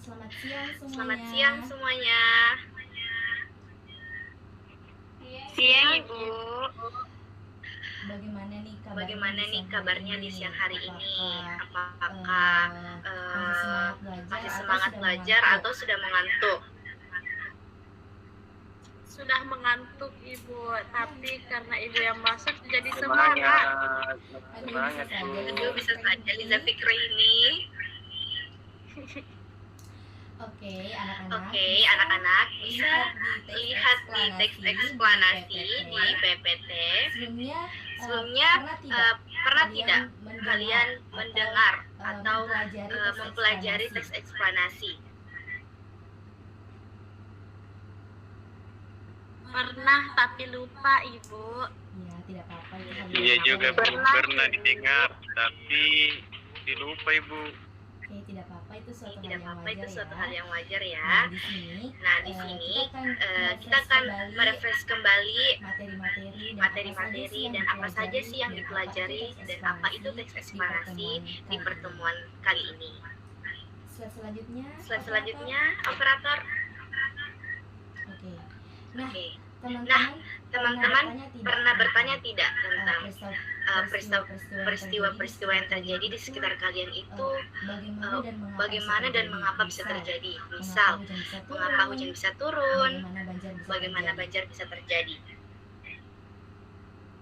Selamat siang Selamat semuanya. siang semuanya. Siang Ibu. Bagaimana nih kabarnya di siang hari ini? Apakah Masih masih semangat semangat belajar belajar atau atau sudah sudah mengantuk? Sudah mengantuk Ibu, tapi karena Ibu yang masuk jadi Semangat, semangat. semangat Bu. Aduh, bisa saja Liza Fikri ini. Oke, anak-anak. Oke, anak-anak bisa lihat di teks eksplanasi di PPT. Sebelumnya pernah tidak kalian mendengar atau mempelajari teks eksplanasi? Pernah tapi lupa Ibu. Ya, tidak apa-apa ya. Iya juga Bu, pernah didengar, tapi dilupa Ibu. Oke, tidak apa-apa, itu suatu Tidak apa-apa, itu suatu hal yang wajar ya. Nah, di Di sini sini kita akan merefresh kembali materi-materi dan apa saja sih yang dipelajari dan apa itu teks eksplanasi di pertemuan kali ini. Slide Selanjutnya, operator. Oke. Nah, Teman-teman teman-teman pernah bertanya tidak tentang peristiwa-peristiwa yang terjadi di sekitar kalian itu bagaimana dan mengapa bisa terjadi? Misal, mengapa hujan bisa turun, bagaimana banjir bisa terjadi?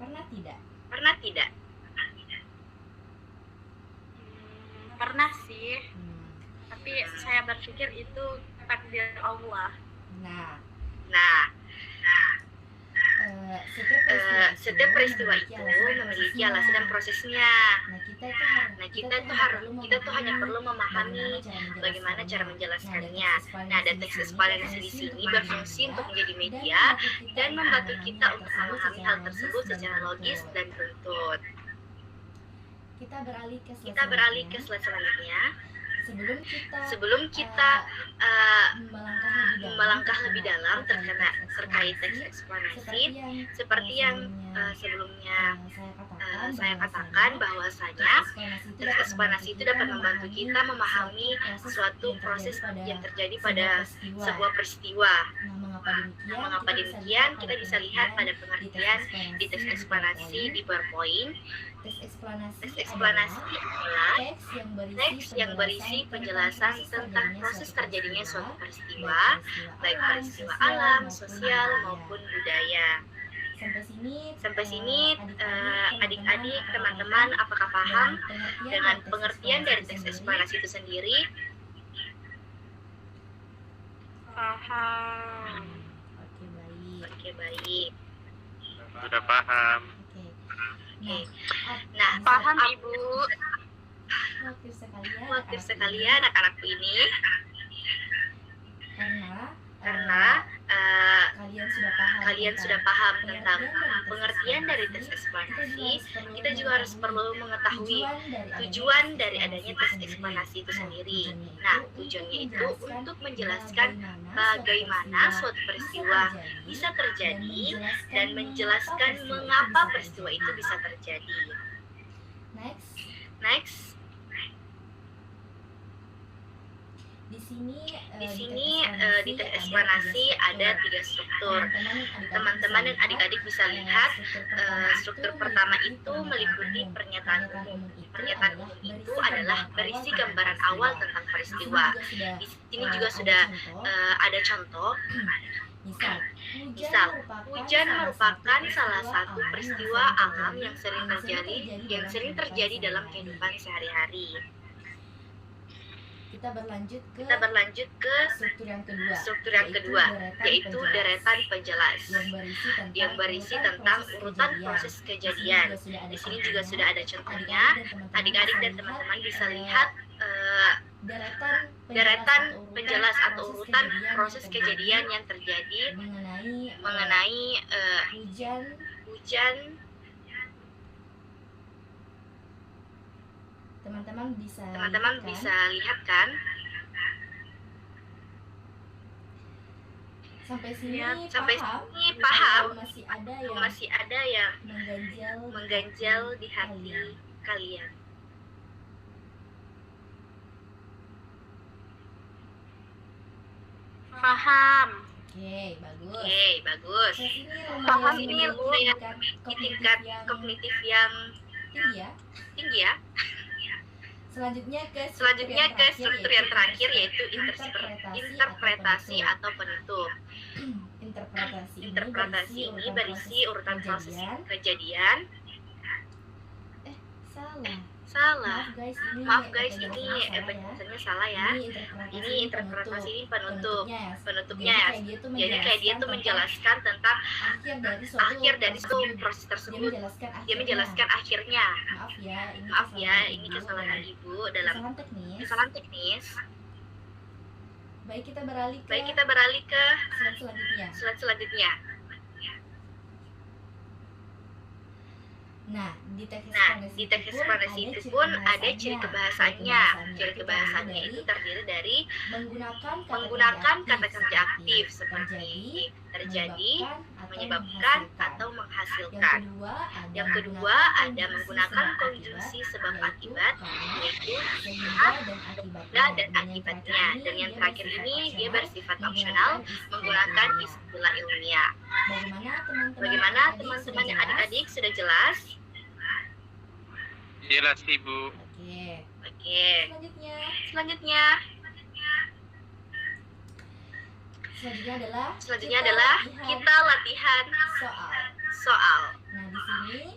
Pernah tidak? Pernah tidak? Pernah sih, tapi saya berpikir itu takdir Allah. Nah, setiap peristiwa itu memiliki alasan dan prosesnya. Nah, kita itu hanya perlu memahami Bagaimana cara menjelaskannya. Nah, dan teks eksplanasi di sini berfungsi untuk menjadi media dan membantu kita untuk memahami hal tersebut secara logis dan runtut. Kita beralih ke slide selanjutnya. Sebelum kita melangkah lebih dalam terkait teks eksplanasi, seperti yang sebelumnya saya katakan bahwasanya teks eksplanasi itu dapat membantu kita memahami suatu proses yang terjadi pada sebuah peristiwa. Nah, mengapa demikian? Kita bisa lihat pada pengertian di teks eksplanasi di PowerPoint. Teks eksplanasi adalah teks yang berisi penjelasan tentang proses terjadinya suatu peristiwa, baik peristiwa alam, sosial, maupun budaya. Sampai sini, adik-adik, teman-teman, apakah paham dengan pengertian dari teks eksplanasi itu sendiri? Paham. Oke, baik. Sudah paham. Oke. Nah, Paham Ibu. khawatir sekali ya anak-anakku ini karena kalian sudah paham tentang pengertian dari teks eksplanasi. Kita juga harus perlu mengetahui tujuan dari adanya teks eksplanasi itu sendiri. Nah, tujuannya itu untuk menjelaskan bagaimana suatu peristiwa bisa terjadi dan menjelaskan mengapa peristiwa itu bisa terjadi. Next. Di sini di teks eksplanasi ada 3 struktur. Teman-teman dan adik-adik bisa lihat struktur pertama itu meliputi pernyataan umum. Pernyataan umum itu adalah berisi gambaran awal tentang peristiwa. Di sini juga sudah ada contoh. Misal, hujan merupakan salah satu peristiwa alam yang sering terjadi dalam kehidupan sehari-hari. Kita berlanjut ke struktur yang kedua, yaitu deretan penjelas yang berisi tentang urutan proses kejadian. Di sini juga sudah ada contohnya. Adik-adik dan teman-teman bisa lihat deretan penjelas atau urutan proses kejadian yang terjadi mengenai hujan. Teman-teman bisa lihat kan? Sampai sini paham masih ada yang mengganjal di hati kalian. Paham. Oke, bagus. Oke, bagus. Paham Ini lumayan di tingkat kognitif yang tinggi ya. tinggi ya. Selanjutnya ke struktur yang terakhir yaitu interpretasi atau penutup. Interpretasi ini berisi urutan proses kejadian. Salah. Maaf guys, ini penjelasannya salah ya. Ini interpretasi ini penutupnya ya. Jadi kayak dia tuh menjelaskan tentang akhir dari suatu proses tersebut. Dia menjelaskan akhirnya. Maaf ya, ini kesalahan ibu dalam kesalahan teknis. Baik, kita beralih ke slide selanjutnya. Nah, di teks ekspresi itu pun ada ciri kebahasaannya. Ciri kebahasaannya itu terdiri dari menggunakan kata kerja aktif seperti terjadi, menyebabkan, atau menghasilkan. Yang kedua ada menggunakan konjungsi sebab akibat, yaitu sebab dan akibatnya. Dan yang terakhir ini dia bersifat opsional, menggunakan istilah ilmiah. Bagaimana teman-teman dan adik-adik, sudah jelas? Jelas Ibu. Oke. Selanjutnya adalah kita latihan soal.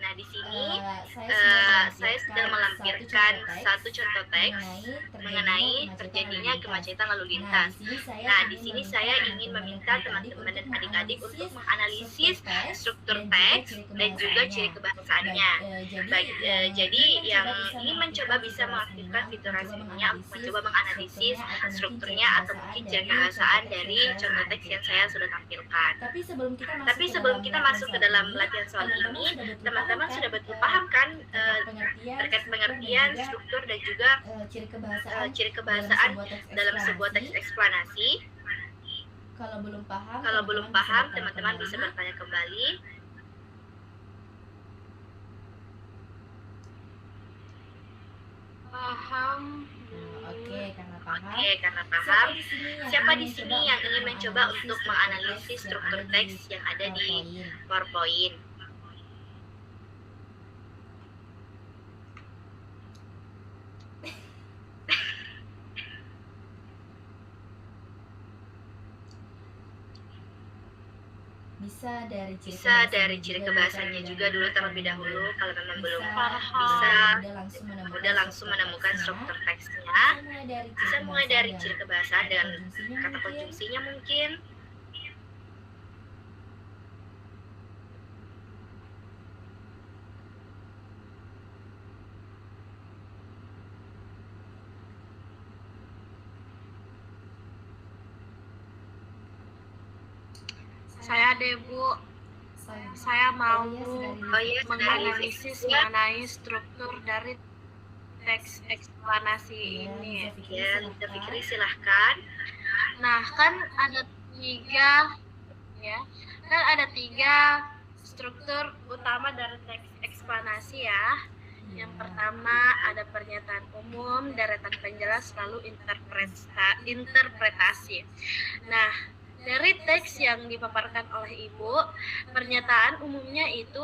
Nah, di sini saya sedang melampirkan satu contoh teks mengenai terjadinya kemacetan lalu lintas. Nah, di sini saya ingin meminta teman-teman dan adik-adik untuk menganalisis struktur teks dan juga ciri kebahasaannya. Jadi yang ingin mencoba bisa mengaktifkan fitur responnya, mencoba menganalisis strukturnya atau mungkin ciri kebahasaan dari contoh teks yang saya sudah tampilkan. Tapi sebelum kita masuk ke dalam latihan soal ini, teman-teman sudah betul paham kan terkait pengertian, struktur dan juga ciri kebahasaan dalam sebuah teks eksplanasi. Kalau belum paham, teman-teman bisa bertanya kembali. Paham. Oke, karena paham. Siapa di sini yang ingin mencoba untuk menganalisis struktur teks yang ada di PowerPoint? Bisa dari ciri kebahasannya juga dulu terlebih dahulu. Kalau memang belum udah langsung menemukan struktur teksnya, bisa mulai dari ciri kebahasaan dengan kata konjungsinya mungkin. Saya deh Bu, saya mau menganalisis mengenai struktur dari teks eksplanasi ini. Ya, Liza Fikri silahkan. Nah, kan ada tiga struktur utama dari teks eksplanasi ya. Yang pertama ada pernyataan umum, deretan penjelas, lalu interpretasi. Nah, dari teks yang dipaparkan oleh Ibu, pernyataan umumnya itu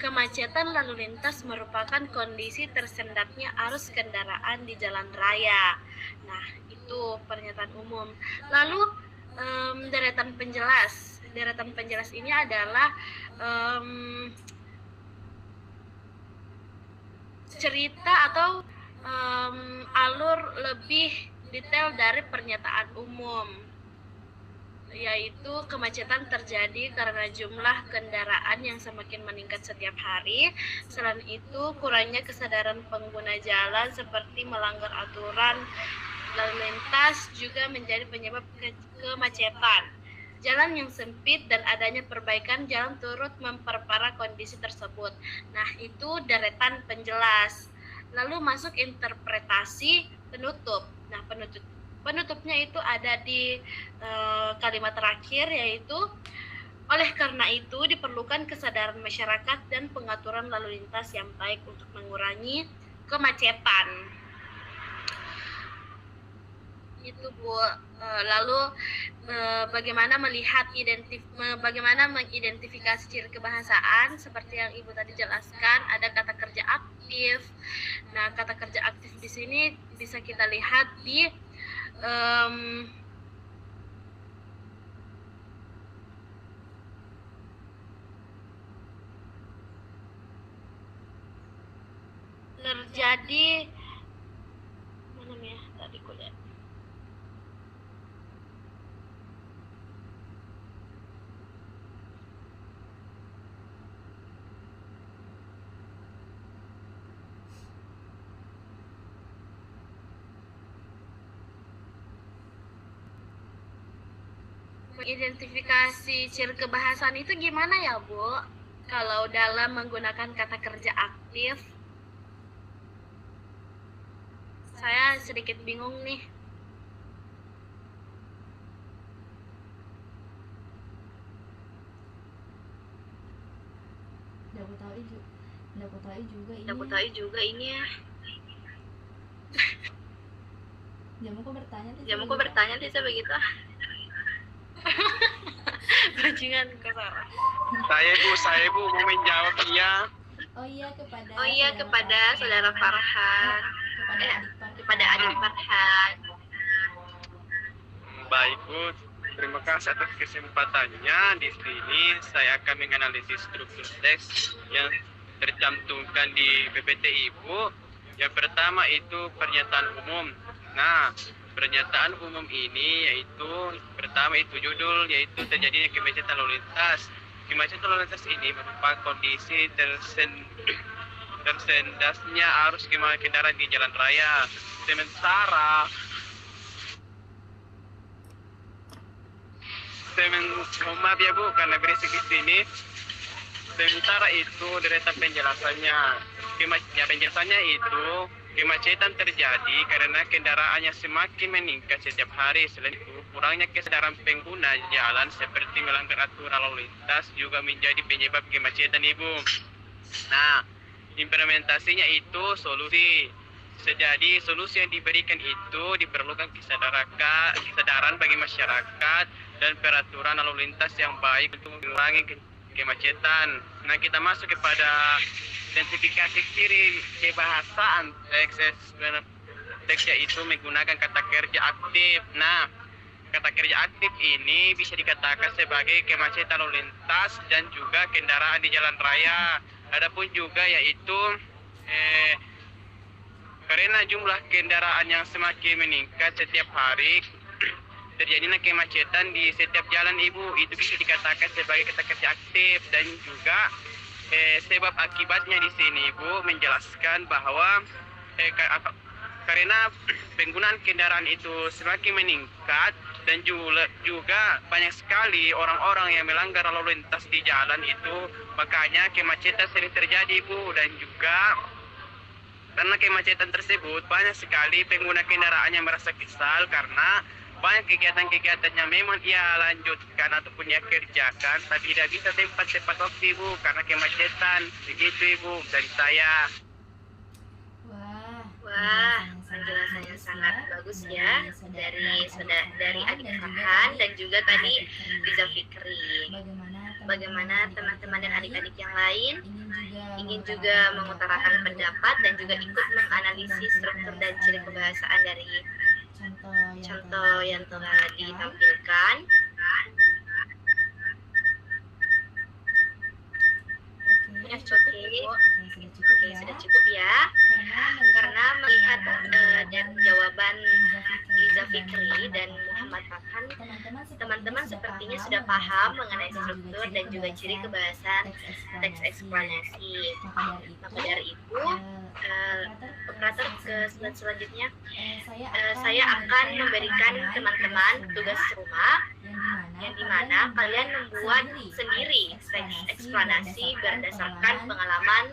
kemacetan lalu lintas merupakan kondisi tersendatnya arus kendaraan di jalan raya. Nah, itu pernyataan umum. Lalu deretan penjelas. Deretan penjelas ini adalah cerita atau alur lebih detail dari pernyataan umum, yaitu kemacetan terjadi karena jumlah kendaraan yang semakin meningkat setiap hari. Selain itu, kurangnya kesadaran pengguna jalan seperti melanggar aturan lalu lintas juga menjadi penyebab kemacetan. Jalan yang sempit dan adanya perbaikan jalan turut memperparah kondisi tersebut. Nah, itu deretan penjelas. Lalu masuk interpretasi penutup. Nah, penutupnya itu ada di kalimat terakhir, yaitu oleh karena itu diperlukan kesadaran masyarakat dan pengaturan lalu lintas yang baik untuk mengurangi kemacetan. gitu Bu. Lalu bagaimana bagaimana mengidentifikasi ciri kebahasaan seperti yang Ibu tadi jelaskan, ada kata kerja aktif. Nah, kata kerja aktif di sini bisa kita lihat di terjadi mana ya tadi kuliah. Mengidentifikasi ciri kebahasaan itu gimana ya Bu? Kalau dalam menggunakan kata kerja aktif, saya sedikit bingung nih. Aku tahu juga ini ya. Jamu kok bertanya sih begitu? Bajingan kok salah. Saya Bu mau menjawabnya. Oh iya kepada saudara Farhan. Kepada adik Farhan. Baik Bu, terima kasih atas kesempatannya. Di sini saya akan menganalisis struktur teks yang tercantumkan di PPT Ibu. Yang pertama itu pernyataan umum. Nah, pernyataan umum ini yaitu pertama itu judul, yaitu terjadinya kemacetan lalu lintas. Kemacetan lalu lintas ini merupakan kondisi tersendasnya arus kendaraan di jalan raya. Maaf ya Bu, karena berisik di sini. Sementara itu deretan penjelasannya. Penjelasannya itu kemacetan terjadi karena kendaraannya semakin meningkat setiap hari. Selain itu, kurangnya kesadaran pengguna jalan seperti melanggar aturan lalu lintas juga menjadi penyebab kemacetan Ibu. Nah, implementasinya itu solusi. Jadi solusi yang diberikan itu diperlukan kesadaran bagi masyarakat dan peraturan lalu lintas yang baik untuk mengurangi kemacetan. Nah, kita masuk kepada identifikasi ciri kebahasaan teks yaitu menggunakan kata kerja aktif. Nah, kata kerja aktif ini bisa dikatakan sebagai kemacetan lalu lintas dan juga kendaraan di jalan raya. Adapun juga yaitu karena jumlah kendaraan yang semakin meningkat setiap hari, terjadinya kemacetan di setiap jalan Ibu. Itu bisa dikatakan sebagai kata kerja aktif. Dan juga sebab akibatnya di sini Ibu menjelaskan bahwa karena penggunaan kendaraan itu semakin meningkat dan juga banyak sekali orang-orang yang melanggar lalu lintas di jalan itu, makanya kemacetan sering terjadi Ibu. Dan juga karena kemacetan tersebut banyak sekali pengguna kendaraan yang merasa kesal karena banyak kegiatan-kegiatan yang memang ia lanjutkan ataupun ia kerjakan tapi tidak bisa tepat waktu Ibu karena kemacetan. Begitu Ibu dari saya. Wah, penjelasannya sangat bagus ya dari adik Farhan dan juga tadi Liza Fikri. Bagaimana teman-teman dan adik-adik yang lain ingin juga mengutarakan pendapat dan juga ikut menganalisis struktur dan ciri kebahasaan dari contoh yang telah ditampilkan. Oke, sudah cukup ya. Karena melihat dan jawaban Liza Fikri dan Muhammad Farhan, teman-teman sepertinya sudah paham mengenai struktur dan juga ciri kebahasan teks eksplanasi. Maka dari itu, operator ke slide selanjutnya, saya akan memberikan teman-teman tugas rumah yang dimana kalian membuat sendiri teks eksplanasi berdasarkan pengalaman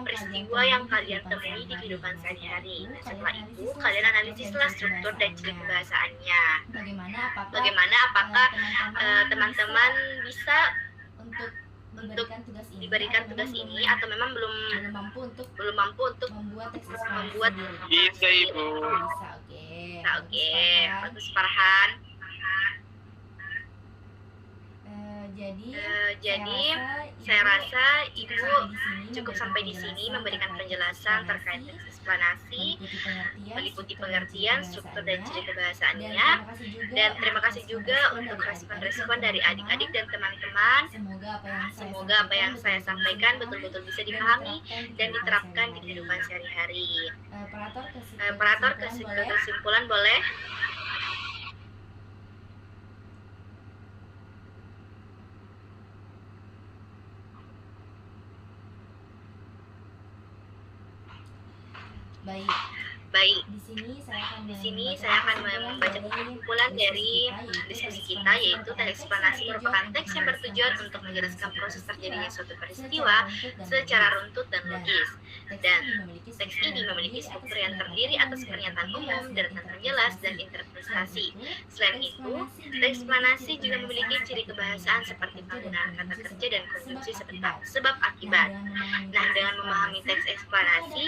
peristiwa yang kalian temui di kehidupan sehari-hari. Setelah itu, kalian analisislah struktur dan ciri kebahasaannya. Bagaimana apakah teman-teman bisa untuk diberikan tugas ini atau memang belum mampu untuk membuat Bisa Ibu. Oke. kita. Oke, bagus Farhan. Jadi saya rasa Ibu cukup sampai di sini memberikan penjelasan terkait teks eksplanasi, meliputi pengertian, struktur dan ciri kebahasaannya. Dan terima kasih juga untuk respon-respon dari adik-adik dan teman-teman. Semoga apa yang saya sampaikan betul-betul bisa dipahami dan diterapkan di kehidupan sehari-hari. Operator kesimpulan boleh? Baik. Di sini saya akan membaca kesimpulan dari diskusi kita, yaitu teks eksplanasi merupakan teks yang bertujuan untuk menjelaskan proses terjadinya suatu peristiwa secara runtut dan logis. Dan teks ini memiliki struktur yang terdiri atas pernyataan umum, deretan jelas, dan interpretasi. Selain itu, teks eksplanasi juga memiliki ciri kebahasaan seperti penggunaan kata kerja dan konjungsi sebab akibat. Nah, dengan memahami teks eksplanasi,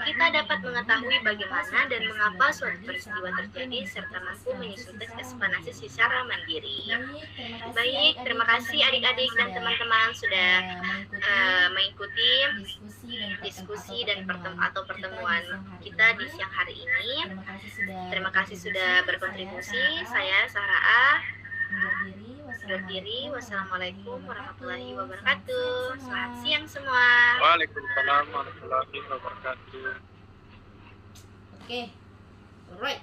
kita dapat mengetahui bagaimana dan mengapa suatu peristiwa terjadi serta mampu menyusun teks eksplanasi secara mandiri. Baik, terima kasih adik-adik dan teman-teman sudah mengikuti diskusi dan pertemuan kita di siang hari ini. Terima kasih sudah berkontribusi. Saya Sarah undur diri. Wassalamualaikum warahmatullahi wabarakatuh. Selamat siang semua. Waalaikumsalam warahmatullahi wabarakatuh. Oke. Alright.